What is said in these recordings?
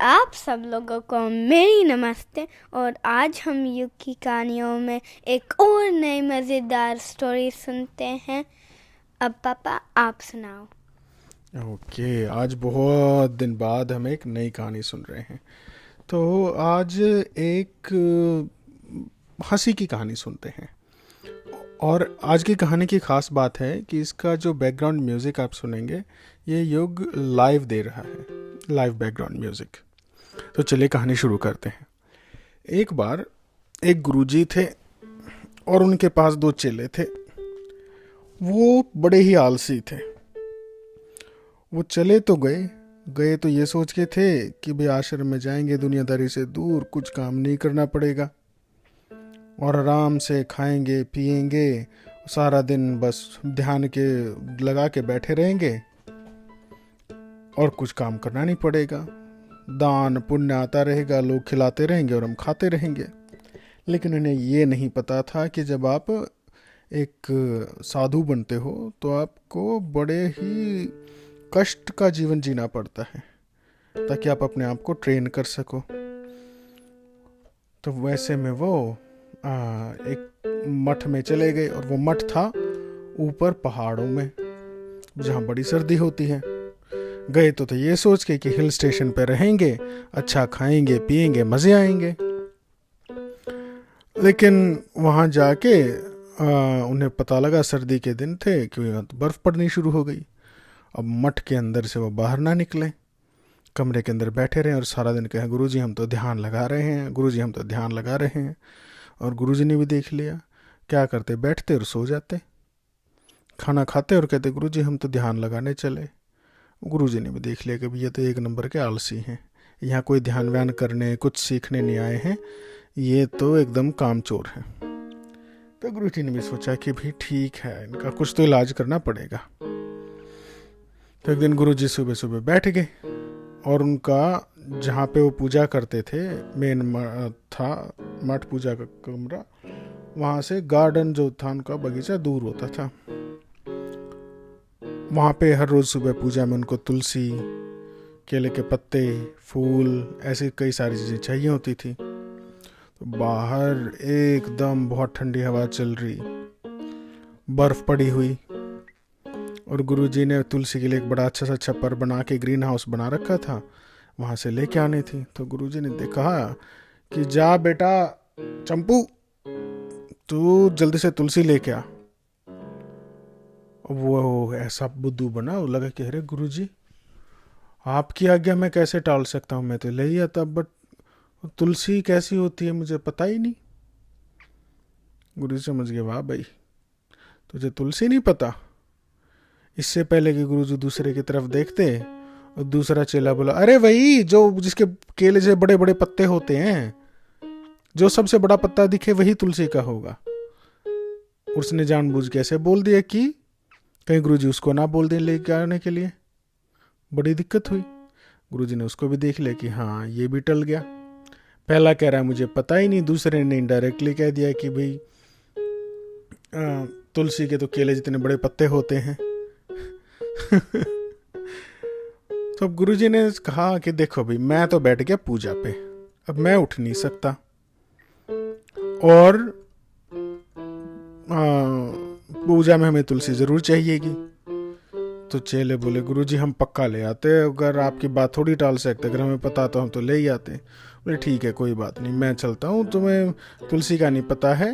आप सब लोगों को मेरी नमस्ते। और आज हम युग की कहानियों में एक और नई मज़ेदार स्टोरी सुनते हैं। अब पापा आप सुनाओ। ओके, आज बहुत दिन बाद हम एक नई कहानी सुन रहे हैं। तो आज एक हंसी की कहानी सुनते हैं। और आज की कहानी की ख़ास बात है कि इसका जो बैकग्राउंड म्यूज़िक आप सुनेंगे ये युग लाइव दे रहा है, लाइव बैकग्राउंड म्यूज़िक। तो चलिए कहानी शुरू करते हैं। एक बार एक गुरुजी थे और उनके पास दो चेले थे। वो बड़े ही आलसी थे। वो चले तो गए गए तो ये सोच के थे कि भाई आश्रम में जाएंगे, दुनियादारी से दूर, कुछ काम नहीं करना पड़ेगा और आराम से खाएंगे पिएंगे, सारा दिन बस ध्यान के लगा के बैठे रहेंगे और कुछ काम करना नहीं पड़ेगा। दान पुण्य आता रहेगा, लोग खिलाते रहेंगे और हम खाते रहेंगे। लेकिन उन्हें ये नहीं पता था कि जब आप एक साधु बनते हो तो आपको बड़े ही कष्ट का जीवन जीना पड़ता है ताकि आप अपने आप को ट्रेन कर सको। तो वैसे में वो एक मठ में चले गए और वो मठ था ऊपर पहाड़ों में जहाँ बड़ी सर्दी होती है। गए तो ये सोच के कि हिल स्टेशन पे रहेंगे, अच्छा खाएंगे पिएंगे, मज़े आएंगे। लेकिन वहाँ जाके उन्हें पता लगा, सर्दी के दिन थे, कि बर्फ़ पड़नी शुरू हो गई। अब मठ के अंदर से वो बाहर ना निकले, कमरे के अंदर बैठे रहे और सारा दिन कहे गुरुजी हम तो ध्यान लगा रहे हैं, गुरुजी हम तो ध्यान लगा रहे हैं। और गुरुजी ने भी देख लिया, क्या करते, बैठते और सो जाते, खाना खाते और कहते गुरुजी हम तो ध्यान लगाने चले। गुरुजी ने भी देख लिया कि भैया तो एक नंबर के आलसी हैं, यहाँ कोई ध्यान व्यान करने कुछ सीखने नहीं आए हैं, ये तो एकदम कामचोर हैं। तो गुरुजी ने भी सोचा कि भाई ठीक है, इनका कुछ तो इलाज करना पड़ेगा। तो एक दिन गुरुजी सुबह सुबह बैठ गए और उनका जहाँ पे वो पूजा करते थे, मेन था मठ पूजा का कमरा, वहाँ से गार्डन जो था उनका बगीचा दूर होता था। वहाँ पे हर रोज़ सुबह पूजा में उनको तुलसी, केले के पत्ते, फूल, ऐसी कई सारी चीज़ें चाहिए होती थी। तो बाहर एकदम बहुत ठंडी हवा चल रही, बर्फ़ पड़ी हुई, और गुरुजी ने तुलसी के लिए एक बड़ा अच्छा सा छप्पर बना के ग्रीन हाउस बना रखा था, वहाँ से लेके आनी थी। तो गुरुजी ने कहा कि जा बेटा चंपू, तू जल्दी से तुलसी लेके आ। वो ऐसा बुद्धू बना, वो लगा कि अरे गुरुजी आपकी आज्ञा मैं कैसे टाल सकता हूँ, मैं तो ले ही आता, बट तुलसी कैसी होती है मुझे पता ही नहीं। गुरुजी समझ गए, वाह भाई तुझे तुलसी नहीं पता। इससे पहले कि गुरुजी दूसरे की तरफ देखते, और दूसरा चेला बोला, अरे वही जो जिसके केले से बड़े बड़े पत्ते होते हैं, जो सबसे बड़ा पत्ता दिखे वही तुलसी का होगा। उसने जानबूझ के ऐसे बोल दिया कि कहीं गुरुजी उसको ना बोल दें लेके आने के लिए। बड़ी दिक्कत हुई। गुरुजी ने उसको भी देख लिया कि हाँ ये भी टल गया। पहला कह रहा है मुझे पता ही नहीं, दूसरे ने इनडायरेक्टली कह दिया कि भाई तुलसी के तो केले जितने बड़े पत्ते होते हैं। तो अब गुरुजी ने कहा कि देखो भाई मैं तो बैठ गया पूजा पे, अब मैं उठ नहीं सकता, और पूजा में हमें तुलसी ज़रूर चाहिएगी। तो चेले बोले गुरुजी हम पक्का ले आते, अगर आपकी बात थोड़ी टाल सकते, अगर हमें पता तो हम तो ले ही आते। बोले ठीक है कोई बात नहीं, मैं चलता हूँ, तुम्हें तुलसी का नहीं पता है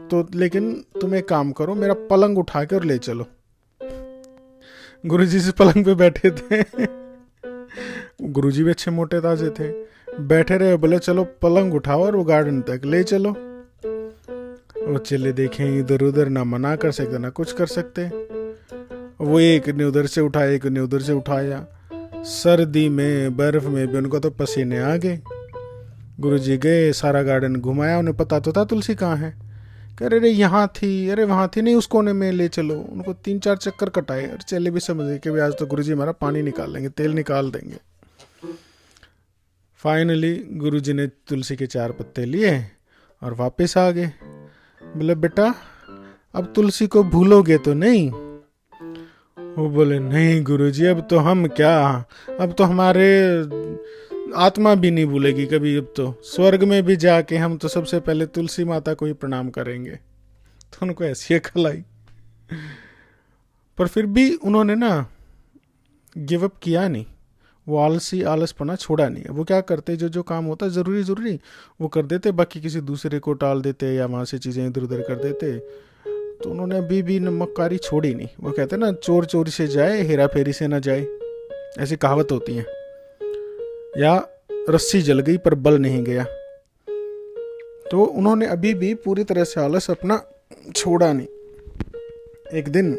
तो, लेकिन तुम एक काम करो, मेरा पलंग उठा के और ले चलो। गुरुजी से पलंग पे बैठे थे। गुरुजी भी अच्छे मोटे ताजे थे, बैठे रहे, बोले चलो पलंग उठाओ और वो गार्डन तक ले चलो। वो चेले देखें इधर उधर, ना मना कर सकते ना कुछ कर सकते। वो एक ने उधर से उठाया, एक ने उधर से उठाया, सर्दी में बर्फ में भी उनको तो पसीने आ गए। गुरुजी गए, सारा गार्डन घुमाया, उन्हें पता तो था तुलसी कहाँ है। कह रहे यहाँ थी, अरे वहाँ थी नहीं, उस कोने में ले चलो। उनको 3-4 चक्कर कटाए और चेले भी समझ गए कि भाई आज तो गुरुजी हमारा पानी निकाल लेंगे, तेल निकाल देंगे। फाइनली गुरुजी ने तुलसी के 4 पत्ते लिए और वापस आ गए। बोले बेटा अब तुलसी को भूलोगे तो नहीं? वो बोले नहीं गुरुजी, अब तो हम क्या, अब तो हमारे आत्मा भी नहीं भूलेगी कभी। अब तो स्वर्ग में भी जाके हम तो सबसे पहले तुलसी माता को ही प्रणाम करेंगे। तो उनको ऐसी अकल आई, पर फिर भी उन्होंने ना गिव अप किया नहीं। वो आलसपना छोड़ा नहीं। वो क्या करते, जो जो काम होता जरूरी जरूरी वो कर देते, बाकी किसी दूसरे को टाल देते या वहां से चीजें इधर उधर कर देते। तो उन्होंने अभी भी नमककारी छोड़ी नहीं। वो कहते ना, चोर चोरी से जाए हेरा फेरी से ना जाए, ऐसी कहावत होती है। या रस्सी जल गई पर बल नहीं गया। तो उन्होंने अभी भी पूरी तरह से आलस अपना छोड़ा नहीं। एक दिन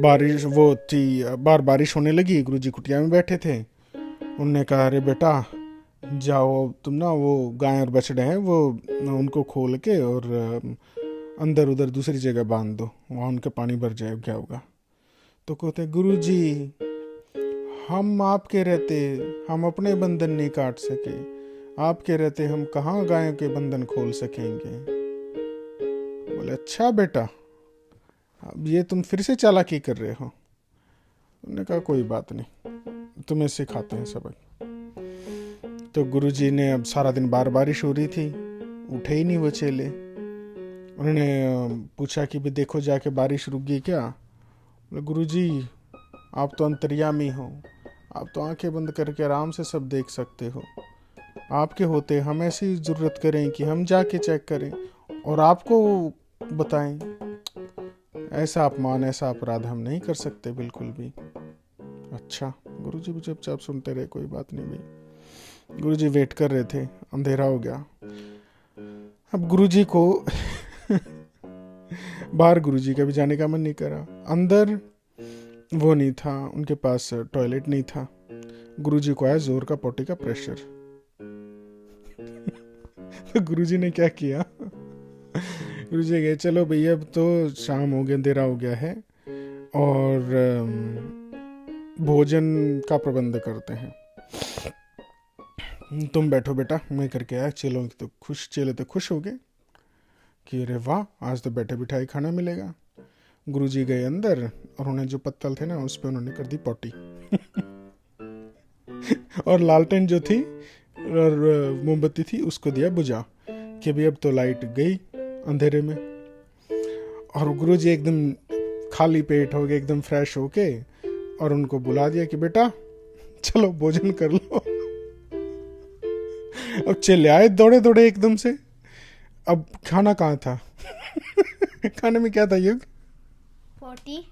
बारिश वो थी, बारिश होने लगी। गुरुजी कुटिया में बैठे थे। उनने कहा, अरे बेटा जाओ तुम ना, वो गाय और बछड़े हैं वो उनको खोल के और अंदर उधर दूसरी जगह बांध दो, वहाँ उनका पानी भर जाए, क्या होगा। तो कहते, गुरुजी हम आपके रहते हम अपने बंधन नहीं काट सके, आपके रहते हम कहाँ गायों के बंधन खोल सकेंगे। बोले, अच्छा बेटा, अब ये तुम फिर से चालाकी कर रहे हो। उन्होंने कहा, कोई बात नहीं, तुम्हें सिखाते हैं सबक। तो गुरुजी ने, अब सारा दिन बारिश हो रही थी, उठे ही नहीं वो चेले। उन्होंने पूछा कि भी देखो जाके बारिश रुक गई क्या। बोले, गुरुजी आप तो अंतर्यामी हो, आप तो आंखें बंद करके आराम से सब देख सकते हो। आपके होते हम ऐसी जरूरत करें कि हम जाके चेक करें और आपको बताएं। ऐसा अपमान, ऐसा अपराध हम नहीं कर सकते बिल्कुल भी। अच्छा, गुरुजी भी चुपचाप सुनते रहे, कोई बात नहीं भाई। गुरुजी वेट कर रहे थे, अंधेरा हो गया। अब गुरुजी को बाहर गुरुजी का भी जाने का मन नहीं करा। अंदर वो नहीं था, उनके पास टॉयलेट नहीं था। गुरुजी को आया जोर का पोटी का प्रेशर। तो गुरुजी ने क्या किया, गुरुजी गए, चलो भैया अब तो शाम हो गया, अंधेरा हो गया है और भोजन का प्रबंध करते हैं। तुम बैठो बेटा, मैं करके आया। चेले तो खुश हो गए कि अरे वाह, आज तो बैठे बिठाई खाना मिलेगा। गुरुजी गए अंदर और उन्हें जो पत्तल थे ना, उस पर उन्होंने कर दी पोटी। और लालटेन जो थी और मोमबत्ती थी उसको दिया बुझा कि भाई अब तो लाइट गई अंधेरे में। और गुरुजी एकदम खाली पेट हो गए, एकदम फ्रेश होके, और उनको बुला दिया कि बेटा चलो भोजन कर लो। अब चले आए दौड़े दौड़े एकदम से। अब खाना कहाँ था? खाने में क्या था युग? पोटी।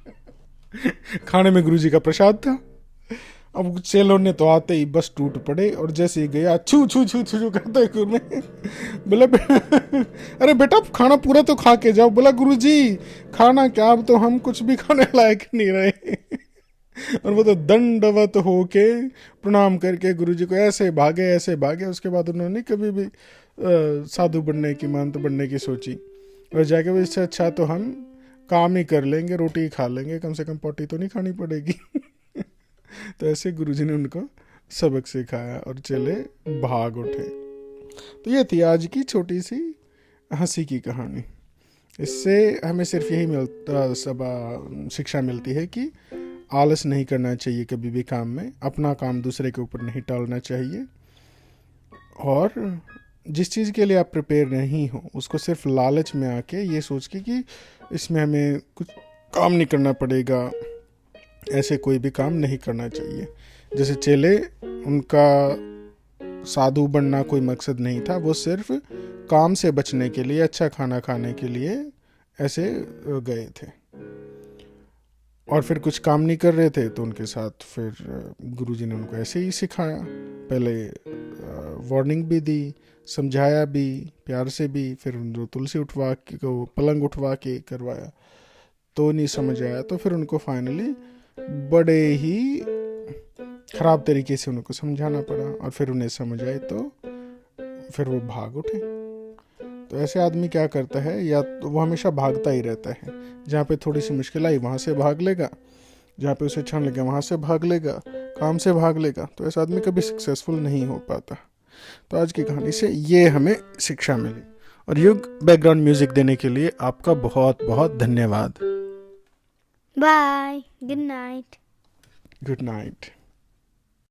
खाने में गुरुजी का प्रसाद था। अब चेलों ने तो आते ही बस टूट पड़े और जैसे ही गया छू छू छू छू करते हुए बोला, अरे बेटा खाना पूरा तो खा के जाओ। बोला, गुरुजी खाना क्या, अब तो हम कुछ भी खाने लायक नहीं रहे। और वो तो दंडवत होके प्रणाम करके गुरुजी को ऐसे भागे। उसके बाद उन्होंने कभी भी साधु बनने की, महंत बनने की सोची। और जाके इससे अच्छा तो हम काम ही कर लेंगे, रोटी ही खा लेंगे, कम से कम पोटी तो नहीं खानी पड़ेगी। तो ऐसे गुरुजी ने उनको सबक सिखाया और चले भाग उठे। तो ये थी आज की छोटी सी हंसी की कहानी। इससे हमें सिर्फ यही शिक्षा मिलती है कि आलस नहीं करना चाहिए कभी भी काम में, अपना काम दूसरे के ऊपर नहीं टालना चाहिए, और जिस चीज़ के लिए आप प्रिपेयर नहीं हो उसको सिर्फ लालच में आके ये सोच के कि इसमें हमें कुछ काम नहीं करना पड़ेगा, ऐसे कोई भी काम नहीं करना चाहिए। जैसे चेले, उनका साधु बनना कोई मकसद नहीं था, वो सिर्फ काम से बचने के लिए, अच्छा खाना खाने के लिए ऐसे गए थे। और फिर कुछ काम नहीं कर रहे थे तो उनके साथ फिर गुरुजी ने उनको ऐसे ही सिखाया। पहले वार्निंग भी दी, समझाया भी प्यार से भी, फिर उनको तुलसी उठवा के, पलंग उठवा के करवाया तो नहीं समझ आया, तो फिर उनको फाइनली बड़े ही खराब तरीके से उनको समझाना पड़ा, और फिर उन्हें समझ आए तो फिर वो भाग उठे। तो ऐसे आदमी क्या करता है, या तो वो हमेशा भागता ही रहता है। जहाँ पे थोड़ी सी मुश्किल आई वहाँ से भाग लेगा, जहाँ पे उसे अच्छा लगे वहाँ से भाग लेगा, काम से भाग लेगा। तो ऐसा आदमी कभी सक्सेसफुल नहीं हो पाता। तो आज की कहानी से ये हमें शिक्षा मिली। और युग बैकग्राउंड म्यूजिक देने के लिए आपका बहुत बहुत धन्यवाद। Bye, good night. Good night.